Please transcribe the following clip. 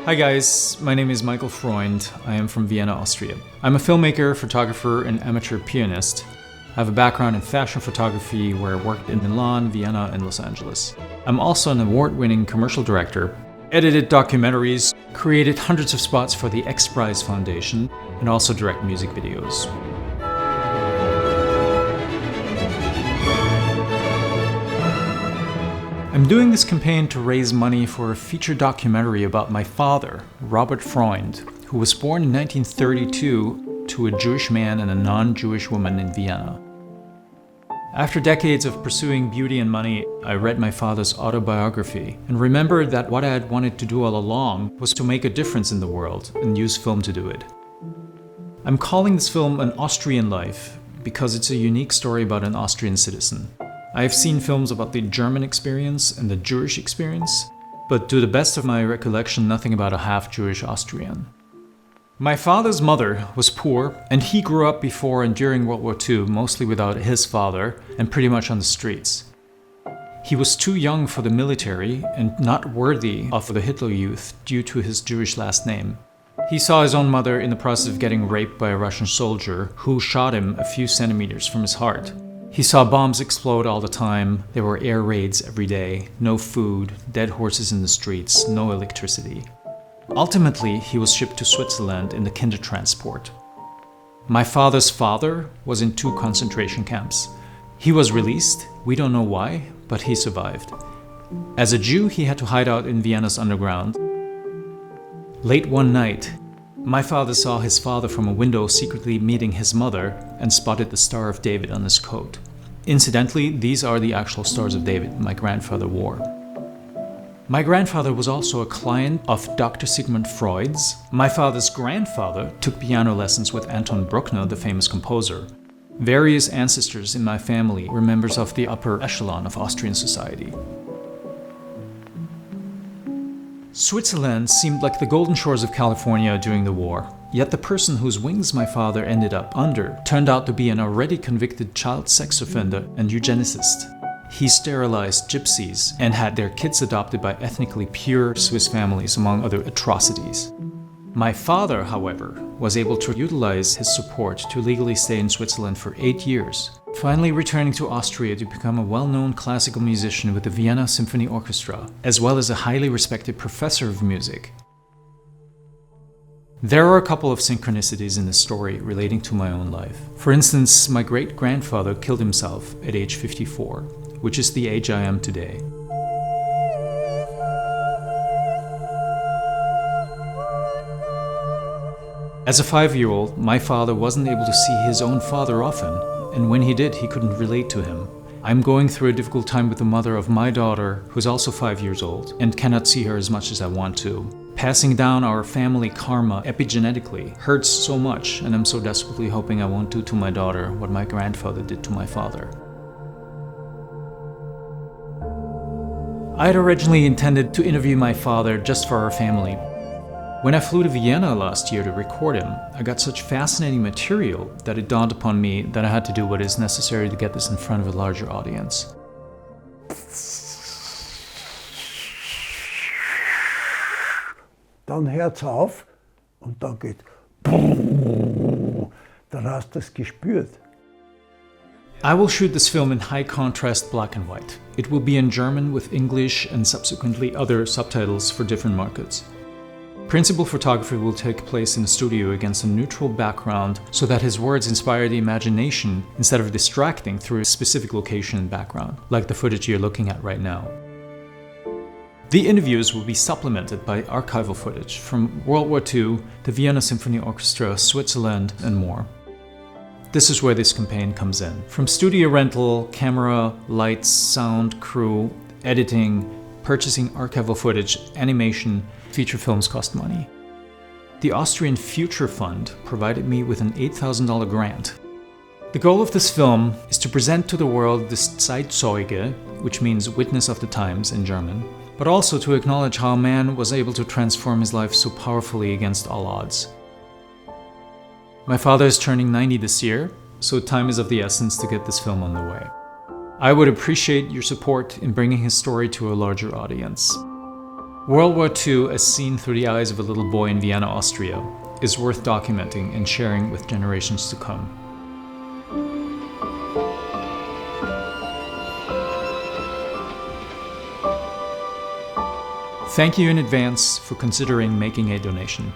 Hi guys, my name is Michael Freund. I am from Vienna, Austria. I'm a filmmaker, photographer, and amateur pianist. I have a background in fashion photography where I worked in Milan, Vienna, and Los Angeles. I'm also an award-winning commercial director, edited documentaries, created hundreds of spots for the X Prize Foundation, and also direct music videos. I'm doing this campaign to raise money for a feature documentary about my father, Robert Freund, who was born in 1932 to a Jewish man and a non-Jewish woman in Vienna. After decades of pursuing beauty and money, I read my father's autobiography and remembered that what I had wanted to do all along was to make a difference in the world and use film to do it. I'm calling this film An Austrian Life because it's a unique story about an Austrian citizen. I have seen films about the German experience and the Jewish experience, but to the best of my recollection, nothing about a half-Jewish Austrian. My father's mother was poor, and he grew up before and during World War II, mostly without his father, and pretty much on the streets. He was too young for the military and not worthy of the Hitler Youth due to his Jewish last name. He saw his own mother in the process of getting raped by a Russian soldier who shot him a few centimeters from his heart. He saw bombs explode all the time, there were air raids every day, no food, dead horses in the streets, no electricity. Ultimately, he was shipped to Switzerland in the Kindertransport. My father's father was in 2 concentration camps. He was released, we don't know why, but he survived. As a Jew, he had to hide out in Vienna's underground. Late one night, my father saw his father from a window secretly meeting his mother and spotted the Star of David on his coat. Incidentally, these are the actual Stars of David my grandfather wore. My grandfather was also a client of Dr. Sigmund Freud's. My father's grandfather took piano lessons with Anton Bruckner, the famous composer. Various ancestors in my family were members of the upper echelon of Austrian society. Switzerland seemed like the golden shores of California during the war, yet the person whose wings my father ended up under turned out to be an already convicted child sex offender and eugenicist. He sterilized gypsies and had their kids adopted by ethnically pure Swiss families, among other atrocities. My father, however, was able to utilize his support to legally stay in Switzerland for 8 years, finally returning to Austria to become a well-known classical musician with the Vienna Symphony Orchestra, as well as a highly respected professor of music. There are a couple of synchronicities in this story relating to my own life. For instance, my great-grandfather killed himself at age 54, which is the age I am today. As a 5-year-old, my father wasn't able to see his own father often, and when he did, he couldn't relate to him. I'm going through a difficult time with the mother of my daughter, who's also 5 years old, and cannot see her as much as I want to. Passing down our family karma epigenetically hurts so much, and I'm so desperately hoping I won't do to my daughter what my grandfather did to my father. I had originally intended to interview my father just for our family. When I flew to Vienna last year to record him, I got such fascinating material that it dawned upon me that I had to do what is necessary to get this in front of a larger audience. Dann hört's auf und dann geht dann hast du es gespürt. I will shoot this film in high contrast black and white. It will be in German with English and subsequently other subtitles for different markets. Principal photography will take place in a studio against a neutral background so that his words inspire the imagination instead of distracting through a specific location and background, like the footage you're looking at right now. The interviews will be supplemented by archival footage from World War II, the Vienna Symphony Orchestra, Switzerland, and more. This is where this campaign comes in. From studio rental, camera, lights, sound, crew, editing, purchasing archival footage, animation, feature films cost money. The Austrian Future Fund provided me with an $8,000 grant. The goal of this film is to present to the world this Zeitzeuge, which means witness of the times in German, but also to acknowledge how a man was able to transform his life so powerfully against all odds. My father is turning 90 this year, so time is of the essence to get this film on the way. I would appreciate your support in bringing his story to a larger audience. World War II, as seen through the eyes of a little boy in Vienna, Austria, is worth documenting and sharing with generations to come. Thank you in advance for considering making a donation.